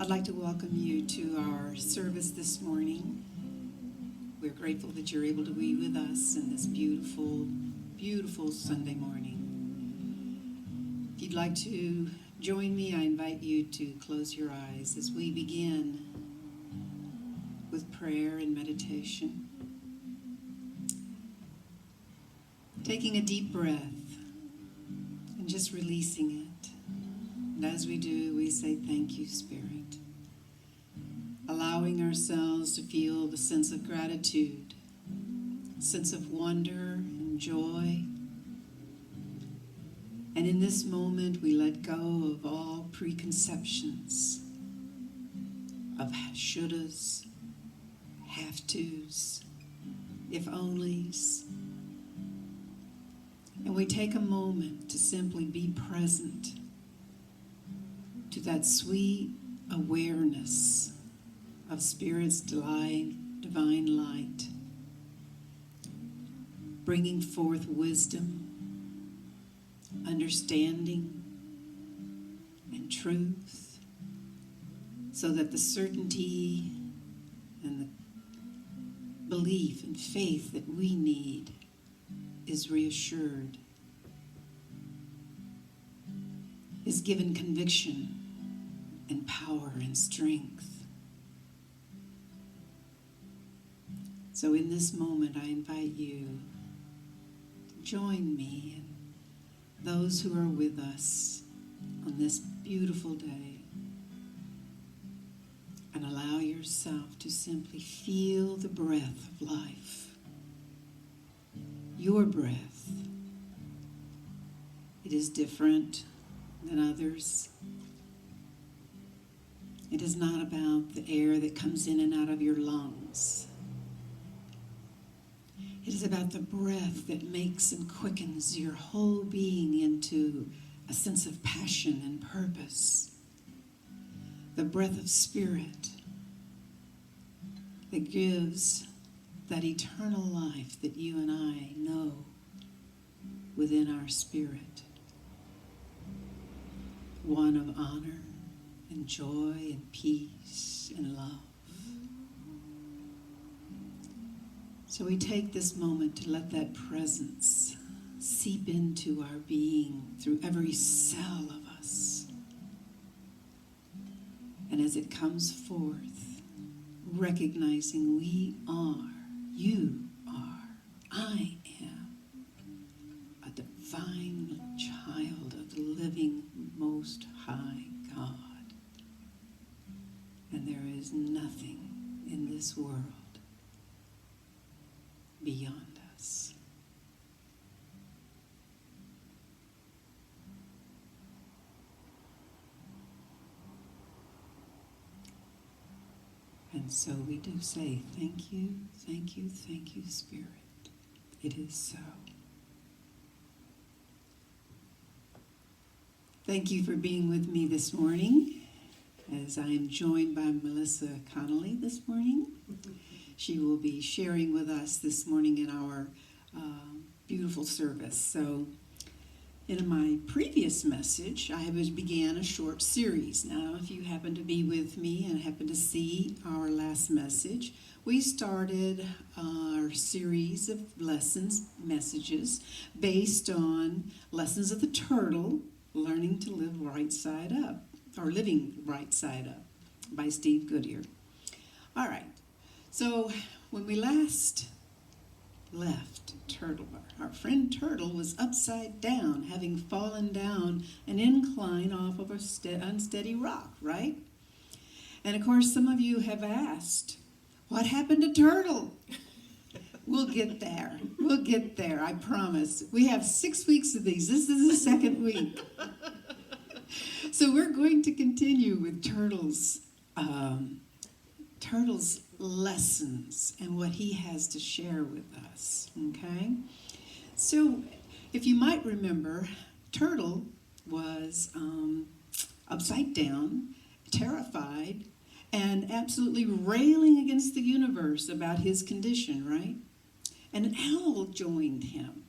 I'd like to welcome you to our service this morning. We're grateful that you're able to be with us in this beautiful, beautiful Sunday morning. If you'd like to join me, I invite you to close your eyes as we begin with prayer and meditation. Taking a deep breath and just releasing it. And as we do, we say, thank you, Spirit. Allowing ourselves to feel the sense of gratitude, sense of wonder and joy. And in this moment, we let go of all preconceptions of shouldas, have-tos, if-onlys. And we take a moment to simply be present to that sweet awareness of Spirit's divine light, bringing forth wisdom, understanding, and truth, so that the certainty and the belief and faith that we need is reassured, is given conviction and power and strength. So in this moment, I invite you to join me and those who are with us on this beautiful day, and allow yourself to simply feel the breath of life, your breath. It is different than others. It is not about the air that comes in and out of your lungs. It is about the breath that makes and quickens your whole being into a sense of passion and purpose. The breath of Spirit that gives that eternal life that you and I know within our spirit. One of honor and joy and peace and love. So we take this moment to let that presence seep into our being through every cell of us. And as it comes forth, recognizing we are, you are, I am a divine child of the living Most High God. And there is nothing in this world beyond us. And so we do say, thank you, thank you, thank you, Spirit. It is so. Thank you for being with me this morning, as I am joined by Melissa Connelly this morning. She will be sharing with us this morning in our beautiful service. So in my previous message, I began a short series. Now, if you happen to be with me and happen to see our last message, we started our series of messages, based on lessons of the turtle, learning to live right side up, or living right side up, by Steve Goodyear. All right. So when we last left Turtle, our friend Turtle was upside down, having fallen down an incline off of a unsteady rock, right? And of course, some of you have asked, what happened to Turtle? We'll get there. We'll get there, I promise. We have 6 weeks of these. This is the second week. So we're going to continue with Turtle's lessons and what he has to share with us, okay? So if you might remember, Turtle was upside down, terrified, and absolutely railing against the universe about his condition, right? And an owl joined him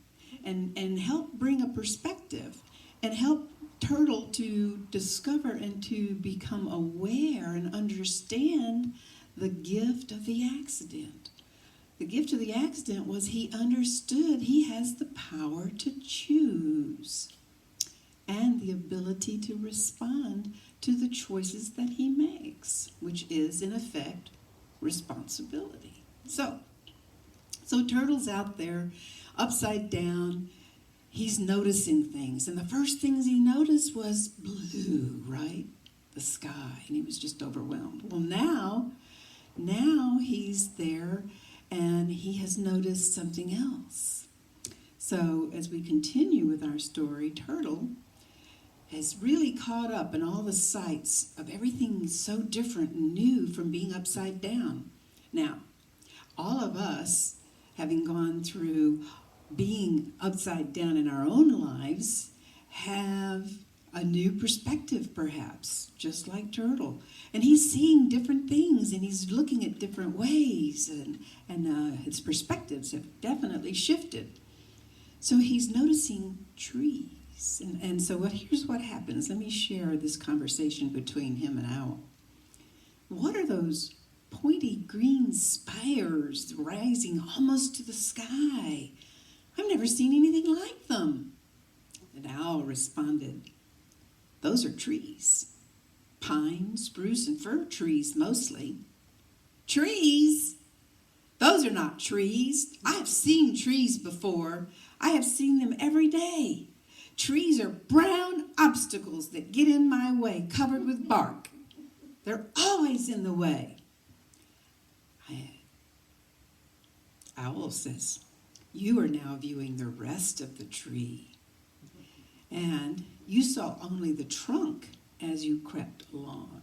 and helped bring a perspective and helped Turtle to discover and to become aware and understand the gift of the accident. The gift of the accident was he understood he has the power to choose and the ability to respond to the choices that he makes, which is, in effect, responsibility. So Turtle's out there, upside down. He's noticing things. And the first things he noticed was blue, right? The sky. And he was just overwhelmed. Well, now he's there and he has noticed something else. So as we continue with our story, Turtle has really caught up in all the sights of everything so different and new from being upside down. Now, all of us, having gone through being upside down in our own lives, have a new perspective perhaps, just like Turtle. And he's seeing different things and he's looking at different ways and his perspectives have definitely shifted. So he's noticing trees. And so here's what happens. Let me share this conversation between him and Owl. What are those pointy green spires rising almost to the sky? I've never seen anything like them. And Owl responded, those are trees. Pine, spruce, and fir trees mostly. Trees? Those are not trees. I have seen trees before. I have seen them every day. Trees are brown obstacles that get in my way, covered with bark. They're always in the way. Owl says, you are now viewing the rest of the tree. And you saw only the trunk as you crept along.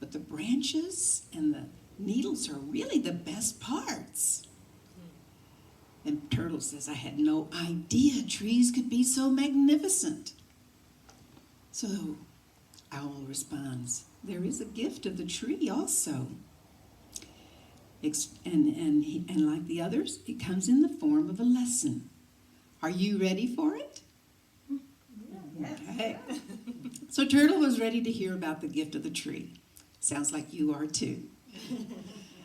But the branches and the needles are really the best parts. And Turtle says, I had no idea trees could be so magnificent. So Owl responds, there is a gift of the tree also. And like the others, it comes in the form of a lesson. Are you ready for it? Yes. Okay. So Turtle was ready to hear about the gift of the tree. Sounds like you are too.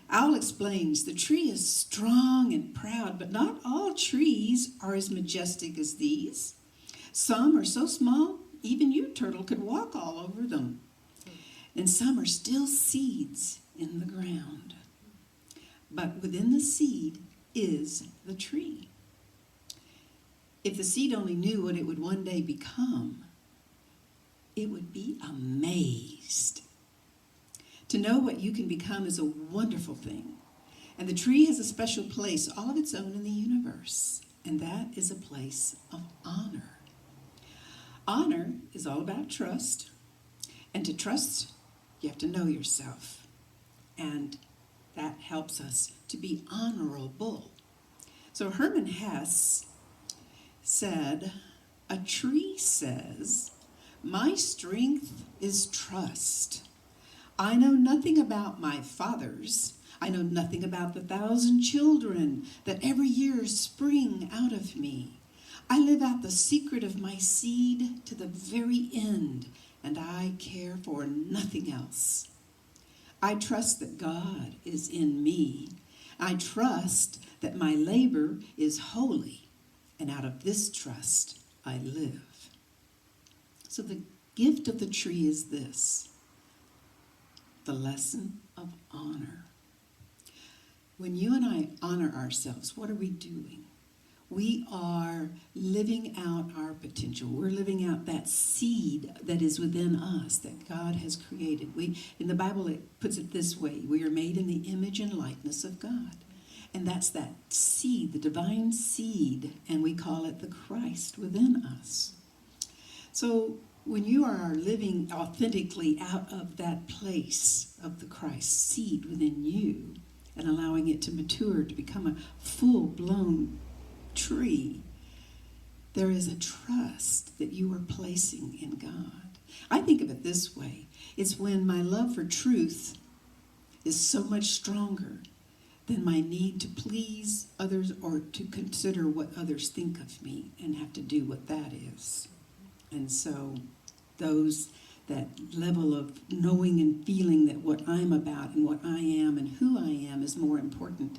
Owl explains the tree is strong and proud, but not all trees are as majestic as these. Some are so small, even you, Turtle, could walk all over them. And some are still seeds in the ground. But within the seed is the tree. If the seed only knew what it would one day become, it would be amazed. To know what you can become is a wonderful thing. And the tree has a special place all of its own in the universe. And that is a place of honor. Honor is all about trust. And to trust, you have to know yourself. And that helps us to be honorable. So Herman Hesse said, a tree says, my strength is trust. I know nothing about my fathers. I know nothing about the 1,000 children that every year spring out of me. I live out the secret of my seed to the very end, and I care for nothing else. I trust that God is in me. I trust that my labor is holy, and out of this trust I live. So the gift of the tree is this, the lesson of honor. When you and I honor ourselves, what are we doing? We are living out our potential. We're living out that seed that is within us that God has created. In the Bible, it puts it this way. We are made in the image and likeness of God. And that's that seed, the divine seed, and we call it the Christ within us. So when you are living authentically out of that place of the Christ seed within you and allowing it to mature to become a full-blown tree, there is a trust that you are placing in God. I think of it this way. It's when my love for truth is so much stronger than my need to please others or to consider what others think of me and have to do what that is. And so that level of knowing and feeling that what I'm about and what I am and who I am is more important,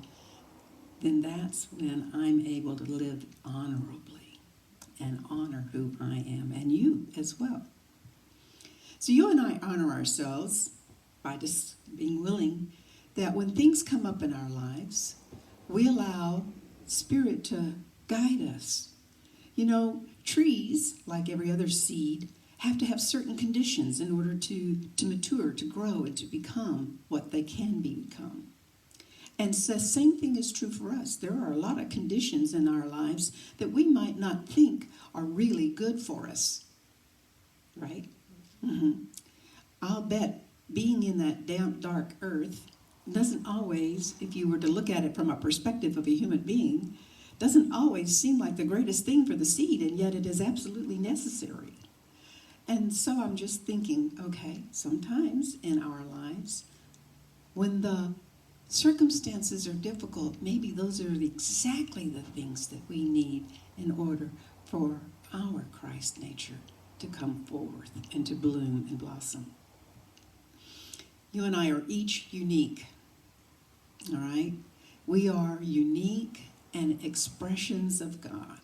then that's when I'm able to live honorably and honor who I am, and you as well. So you and I honor ourselves by just being willing that when things come up in our lives, we allow Spirit to guide us. You know, trees, like every other seed, have to have certain conditions in order to mature, to grow, and to become what they can become. And so the same thing is true for us. There are a lot of conditions in our lives that we might not think are really good for us, right? Mm-hmm. I'll bet being in that damp, dark earth doesn't always, if you were to look at it from a perspective of a human being, doesn't always seem like the greatest thing for the seed, and yet it is absolutely necessary. And so I'm just thinking, okay, sometimes in our lives, when the circumstances are difficult, maybe those are exactly the things that we need in order for our Christ nature to come forth and to bloom and blossom. You and I are each unique, all right? We are unique and expressions of God.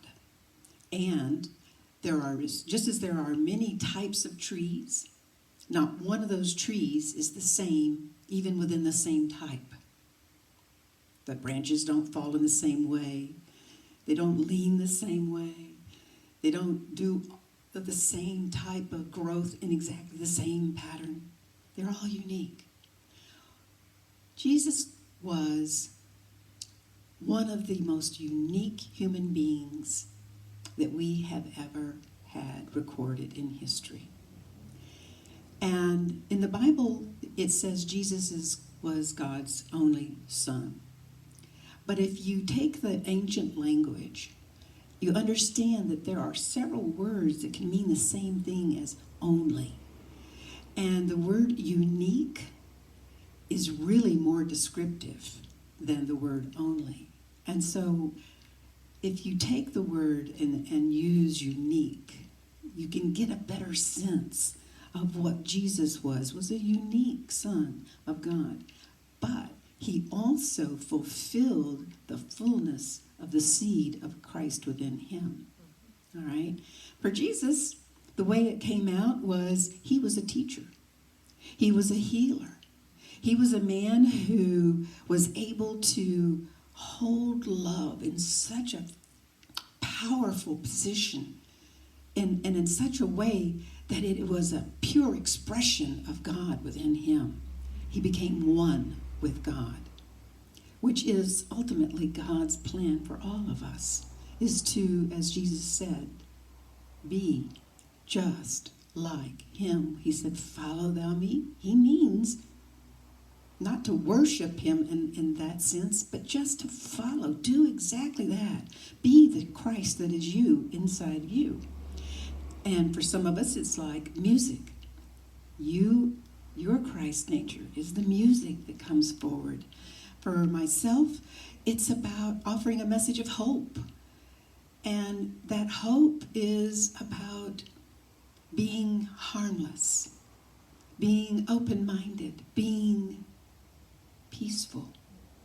And there are, just as there are many types of trees, not one of those trees is the same, even within the same type. The branches don't fall in the same way. They don't lean the same way. They don't do the same type of growth in exactly the same pattern. They're all unique. Jesus was one of the most unique human beings that we have ever had recorded in history. And in the Bible, it says Jesus was God's only son. But if you take the ancient language, you understand that there are several words that can mean the same thing as only. And the word unique is really more descriptive than the word only. And so if you take the word and use unique, you can get a better sense of what Jesus was a unique Son of God. But he also fulfilled the fullness of the seed of Christ within him. All right? For Jesus, the way it came out was he was a teacher. He was a healer. He was a man who was able to hold love in such a powerful position and in such a way that it was a pure expression of God within him. He became one with God, which is ultimately God's plan for all of us, is to, as Jesus said, be just like him. He said, follow thou me. He means not to worship him in that sense, but just to follow. Do exactly that. Be the Christ that is you inside you. And for some of us, it's like music. Your Christ nature is the music that comes forward. For myself, it's about offering a message of hope. And that hope is about being harmless, being open-minded, being peaceful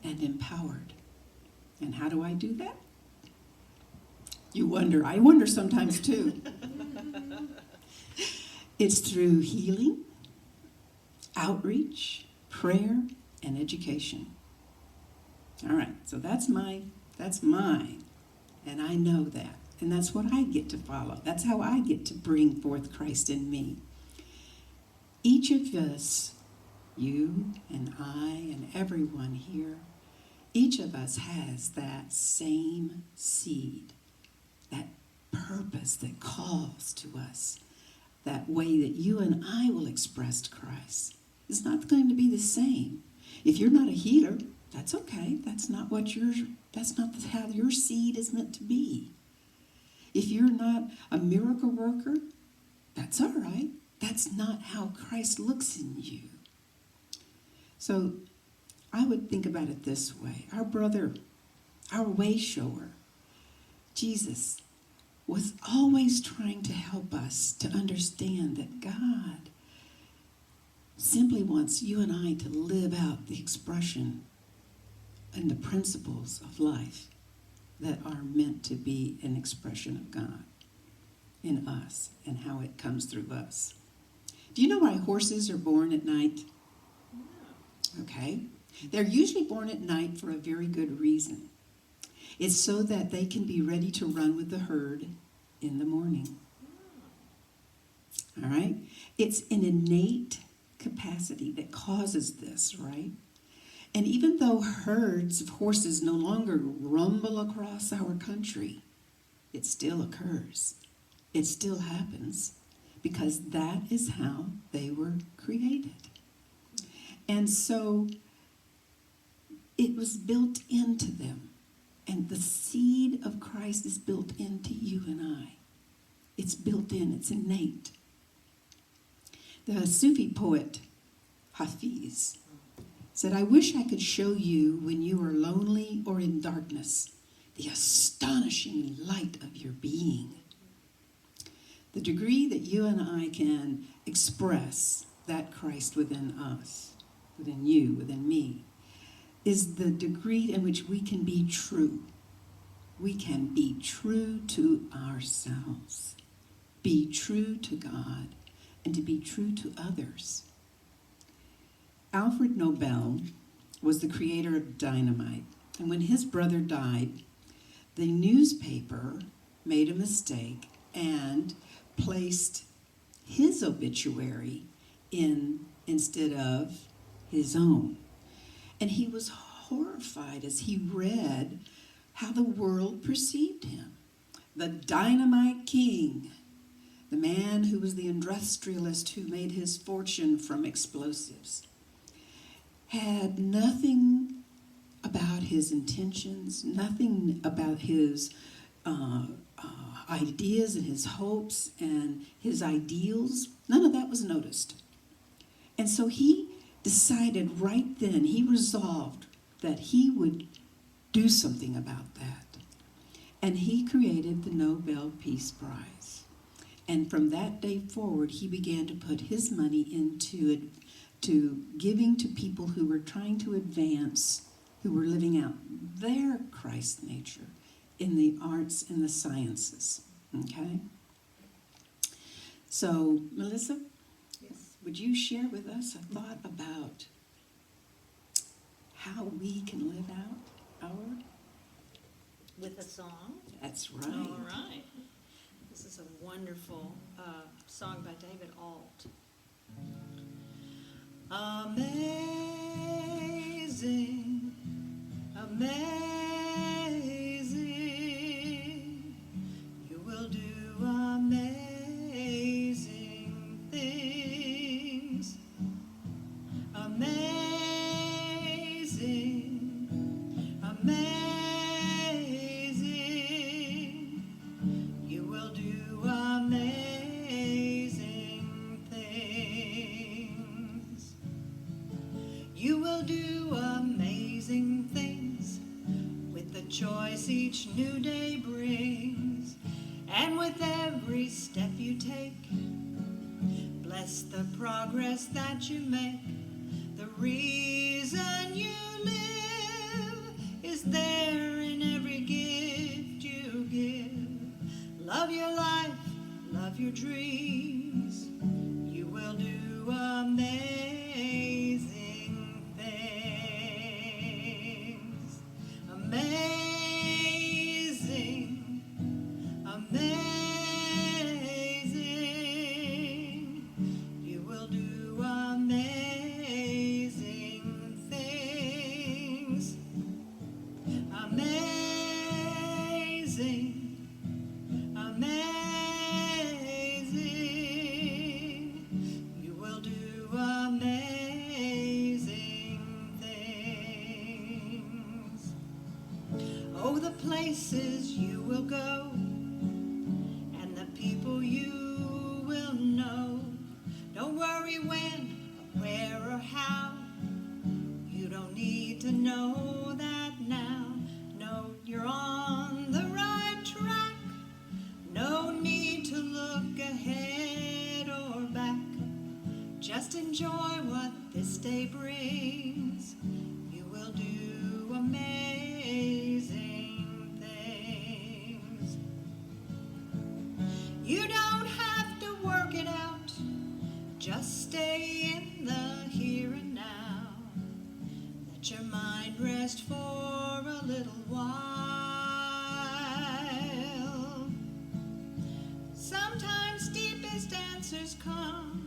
and empowered. And how do I do that? You wonder. I wonder sometimes too. It's through healing, outreach, prayer, and education. All right, so that's mine, and I know that. And that's what I get to follow. That's how I get to bring forth Christ in me. Each of us, you and I and everyone here, each of us has that same seed, that purpose that calls to us, that way that you and I will express Christ. It's not going to be the same. If you're not a healer, that's okay. That's not how your seed is meant to be. If you're not a miracle worker, that's all right. That's not how Christ looks in you. So I would think about it this way. Our brother, our way shower, Jesus, was always trying to help us to understand that God simply wants you and I to live out the expression and the principles of life that are meant to be an expression of God in us and how it comes through us. Do you know why horses are born at night? Okay. They're usually born at night for a very good reason. It's so that they can be ready to run with the herd in the morning. All right? It's an innate capacity that causes this, right? And even though herds of horses no longer rumble across our country, it still occurs. It still happens because that is how they were created. And so it was built into them. And the seed of Christ is built into you and I. It's built in. It's innate. The Sufi poet Hafiz said, "I wish I could show you when you are lonely or in darkness the astonishing light of your being." The degree that you and I can express that Christ within us, within you, within me, is the degree in which we can be true. We can be true to ourselves, be true to God, and to be true to others. Alfred Nobel was the creator of dynamite, and when his brother died, the newspaper made a mistake and placed his obituary in instead of his own. And he was horrified as he read how the world perceived him. The dynamite king, the man who was the industrialist who made his fortune from explosives, had nothing about his intentions, nothing about his ideas and his hopes and his ideals. None of that was noticed. And so he decided right then, he resolved that he would do something about that. And he created the Nobel Peace Prize. And from that day forward, he began to put his money into giving to people who were trying to advance, who were living out their Christ nature in the arts and the sciences. Okay? So, Melissa, Yes. would you share with us a thought about how we can live out our... With a song? That's right. All right. This is a wonderful song by David Alt. Amazing, amazing, you will do amazing things. Amazing, amazing, you will do amazing things. You will do amazing things with the choice each new day brings, and with every step you take. Bless the progress that you make. The reason you live is there in every gift you give. Love your life, love your dreams. You will do amazing things. Amazing, amazing. You will do amazing things. Amazing, amazing. You will do amazing things. Oh, the places you will go and the people you will know. Don't worry when, or where, or how. You don't need to know that now. Know you're on the right track. Know Just enjoy what this day brings. You will do amazing things. You don't have to work it out. Just stay in the here and now. Let your mind rest for a little while. Sometimes deepest answers come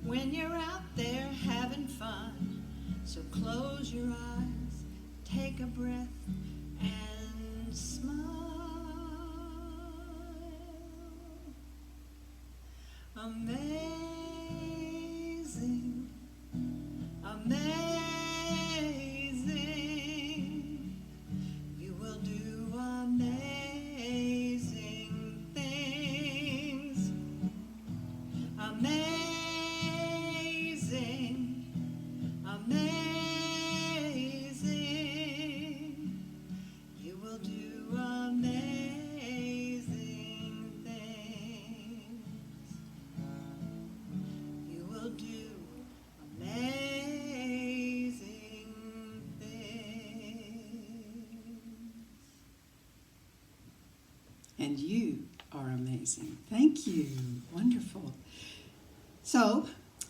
when you're out there having fun. So close your eyes, take a breath, and smile. Amazing, amazing. You will do amazing things. Amazing, amazing. You will do amazing things. You will do amazing things. And you are amazing. Thank you. Wonderful. So,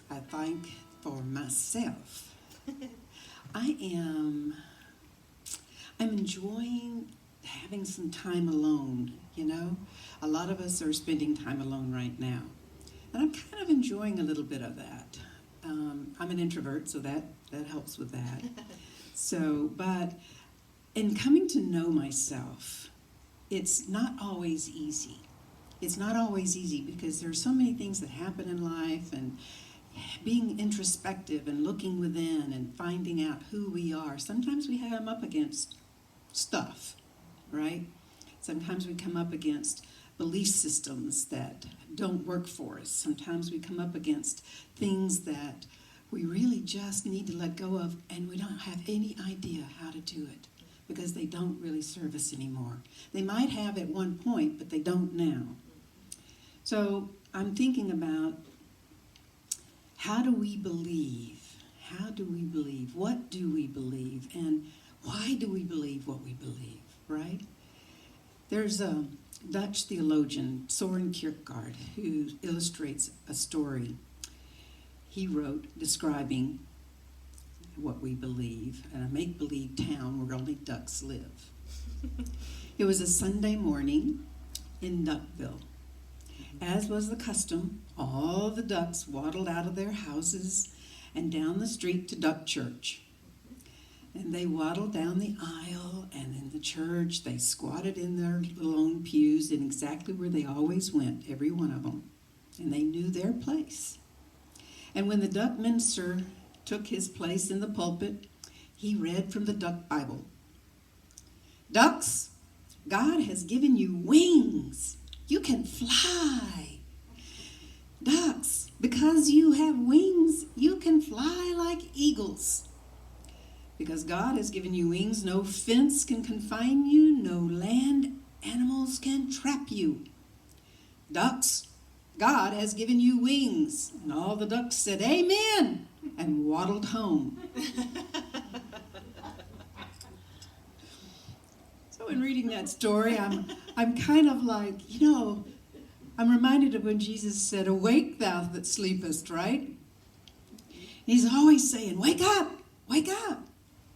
I think for myself, I'm enjoying having some time alone, you know. A lot of us are spending time alone right now. And I'm kind of enjoying a little bit of that. I'm an introvert, so that helps with that. So, but in coming to know myself, it's not always easy. It's not always easy because there are so many things that happen in life, and being introspective and looking within and finding out who we are. Sometimes we come up against stuff, right? Sometimes we come up against belief systems that don't work for us. Sometimes we come up against things that we really just need to let go of, and we don't have any idea how to do it because they don't really serve us anymore. They might have at one point, but they don't now. So I'm thinking about, how do we believe? How do we believe? What do we believe? And why do we believe what we believe, right? There's a Dutch theologian, Soren Kierkegaard, who illustrates a story he wrote describing what we believe in a make-believe town where only ducks live. It was a Sunday morning in Duckville. As was the custom, all the ducks waddled out of their houses and down the street to Duck Church. And they waddled down the aisle, and in the church they squatted in their little own pews in exactly where they always went, every one of them. And they knew their place. And when the duck minister took his place in the pulpit, he read from the Duck Bible. Ducks, God has given you wings. You can fly. Ducks, because you have wings, you can fly like eagles. Because God has given you wings, no fence can confine you, no land animals can trap you. Ducks, God has given you wings. And all the ducks said, Amen, and waddled home. So in reading that story, I'm kind of like, I'm reminded of when Jesus said, Awake thou that sleepest, right? He's always saying, wake up, wake up.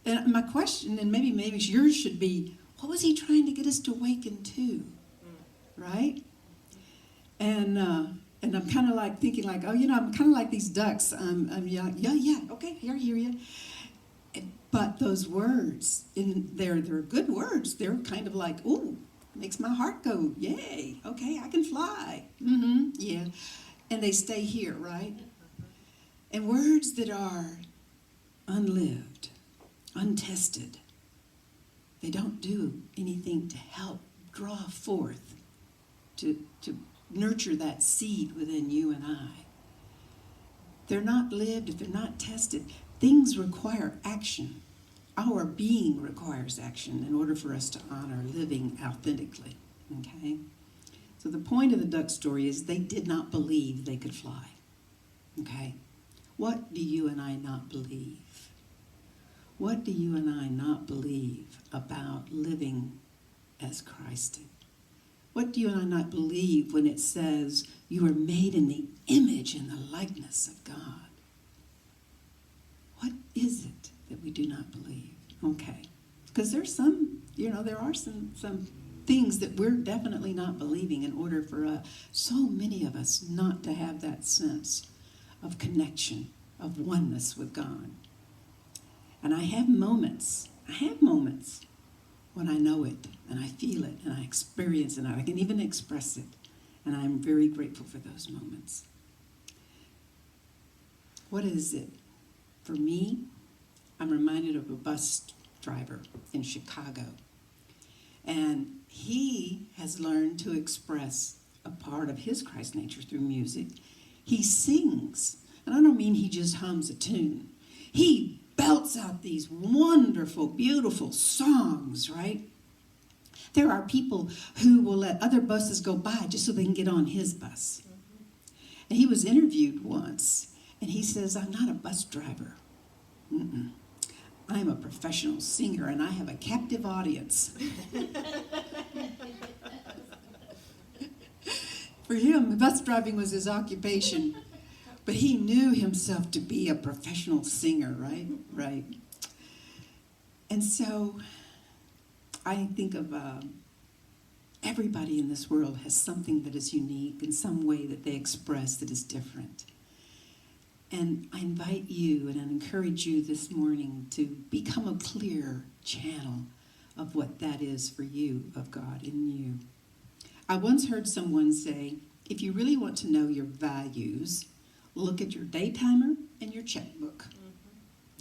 And my question, and maybe yours should be, what was he trying to get us to awaken to, right? And I'm kind of like thinking like, I'm kind of like these ducks. I'm yeah, okay, I hear you. But those words, they're good words. They're kind of like, ooh, makes my heart go, yay, okay, I can fly. Yeah. And they stay here, right? And words that are unlived, untested, they don't do anything to help draw forth, to nurture that seed within you and I. They're not lived, if they're not tested, things require action. Our being requires action in order for us to honor living authentically, okay? So the point of the duck story is they did not believe they could fly. Okay? What do you and I not believe? What do you and I not believe about living as Christ did? What do you and I not believe when it says you are made in the image and the likeness of God? What is it that we do not believe? Okay. Because there's some, there are some things that we're definitely not believing in order for so many of us not to have that sense of connection, of oneness with God. And I have moments when I know it, and I feel it, and I experience it, and I can even express it. And I'm very grateful for those moments. What is it? For me, I'm reminded of a bus driver in Chicago. And he has learned to express a part of his Christ nature through music. He sings. And I don't mean he just hums a tune. He belts out these wonderful, beautiful songs, right? There are people who will let other buses go by just so they can get on his bus. And he was interviewed once, and he says, I'm not a bus driver. I'm a professional singer, and I have a captive audience. For him, bus driving was his occupation. But he knew himself to be a professional singer, right? Right. And so I think of everybody in this world has something that is unique in some way that they express that is different. And I invite you and I encourage you this morning to become a clear channel of what that is for you, of God in you. I once heard someone say, if you really want to know your values, look at your day timer and your checkbook.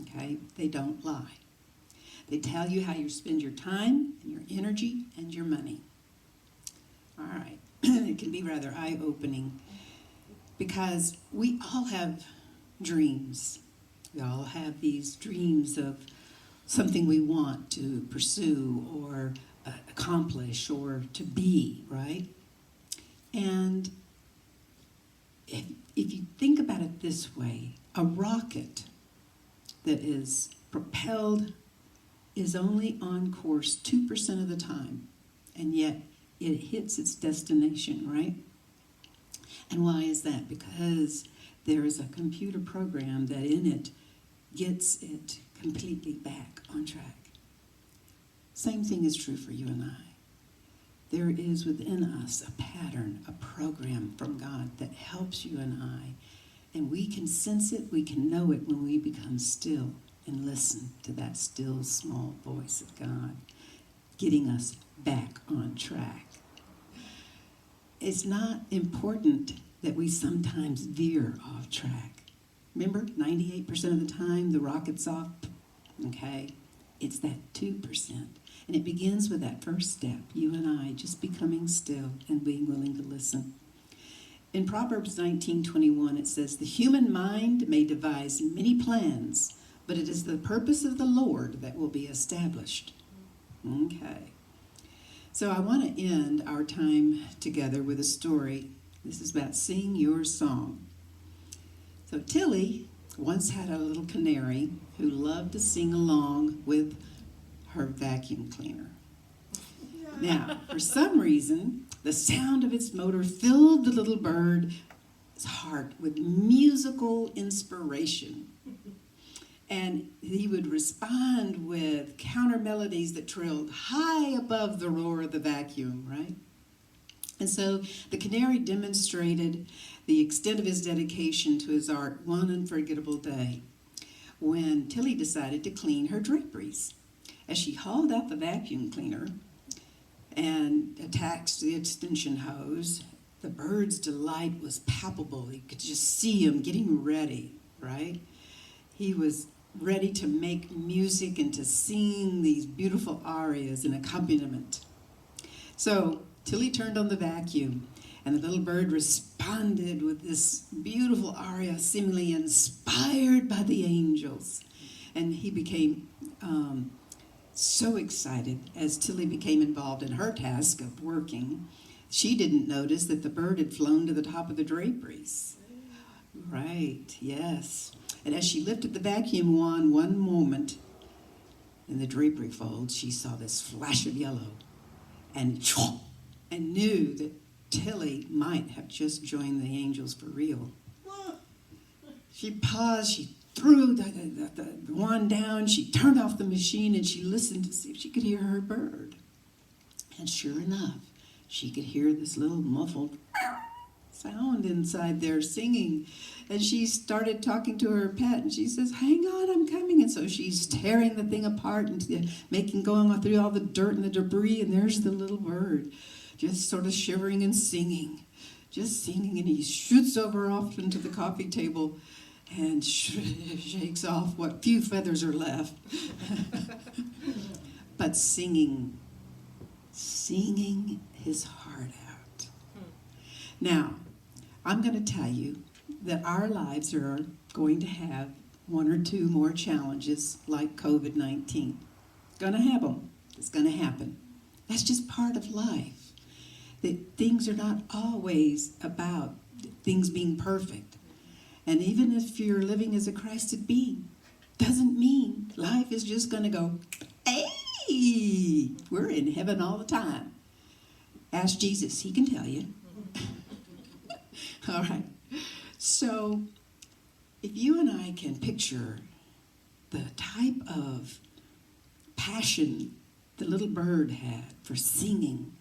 Okay? They don't lie. They tell you how you spend your time and your energy and your money. All right. It can be rather eye-opening because we all have dreams. We all have these dreams of something we want to pursue or accomplish or to be, right? And if you think about it this way, a rocket that is propelled is only on course 2% of the time, and yet it hits its destination, right? And why is that? Because there is a computer program that in it gets it completely back on track. Same thing is true for you and I. There is within us a pattern, a program from God that helps you and I. And we can sense it, we can know it when we become still and listen to that still small voice of God, getting us back on track. It's not important that we sometimes veer off track. Remember, 98% of the time the rocket's off, okay? It's that 2%. And it begins with that first step, you and I just becoming still and being willing to listen. In Proverbs 19:21, it says, the human mind may devise many plans, but it is the purpose of the Lord that will be established. Okay. So I want to end our time together with a story. This is about sing your song. So Tilly once had a little canary who loved to sing along with her vacuum cleaner. Now, for some reason, the sound of its motor filled the little bird's heart with musical inspiration. And he would respond with counter melodies that trailed high above the roar of the vacuum, right? And so the canary demonstrated the extent of his dedication to his art one unforgettable day when Tilly decided to clean her draperies. As she hauled out the vacuum cleaner and attached the extension hose, the bird's delight was palpable. You could just see him getting ready, right? He was ready to make music and to sing these beautiful arias and accompaniment. So Tilly turned on the vacuum, and the little bird responded with this beautiful aria, seemingly inspired by the angels. And he became so excited as Tilly became involved in her task of working. She didn't notice that the bird had flown to the top of the draperies. Right, yes. And as she lifted the vacuum wand one moment in the drapery folds, she saw this flash of yellow and knew that Tilly might have just joined the angels for real. She paused, she threw the wand down, she turned off the machine, and she listened to see if she could hear her bird. And sure enough, she could hear this little muffled sound inside there singing. And she started talking to her pet, and she says, "Hang on, I'm coming." And so she's tearing the thing apart and going through all the dirt and the debris, and there's the little bird just sort of shivering and singing, just singing. And he shoots over off into the coffee table and shakes off what few feathers are left. But singing his heart out. Now, I'm going to tell you that our lives are going to have one or two more challenges like COVID-19. Going to have them. It's going to happen. That's just part of life. That things are not always about things being perfect. And even if you're living as a Christed being, doesn't mean life is just going to go, hey, we're in heaven all the time. Ask Jesus, he can tell you. All right. So if you and I can picture the type of passion the little bird had for singing,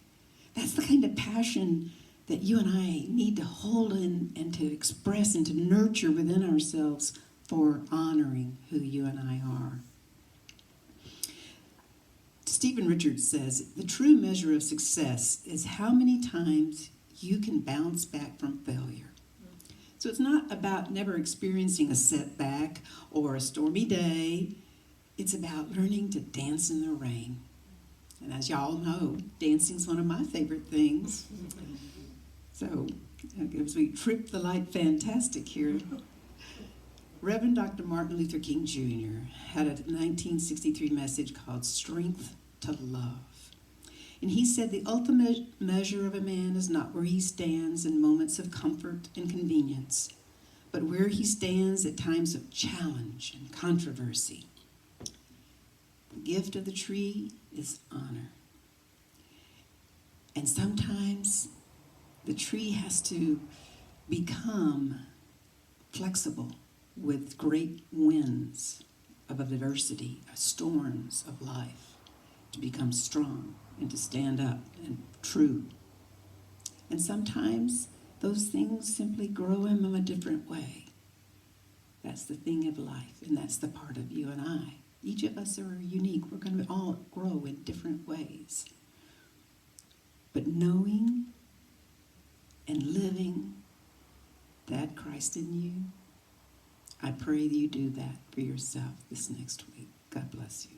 that's the kind of passion that you and I need to hold in and to express and to nurture within ourselves for honoring who you and I are. Stephen Richards says, the true measure of success is how many times you can bounce back from failure. So it's not about never experiencing a setback or a stormy day. It's about learning to dance in the rain. And as y'all know, dancing's one of my favorite things. So as we trip the light fantastic here, Reverend Dr. Martin Luther King Jr. had a 1963 message called Strength to Love. And he said the ultimate measure of a man is not where he stands in moments of comfort and convenience, but where he stands at times of challenge and controversy. The gift of the tree is honor. And sometimes the tree has to become flexible with great winds of adversity, storms of life, to become strong and to stand up and true. And sometimes those things simply grow in a different way. That's the thing of life, and that's the part of you and I. Each of us are unique. We're going to all grow in different ways. But knowing and living that Christ in you, I pray that you do that for yourself this next week. God bless you.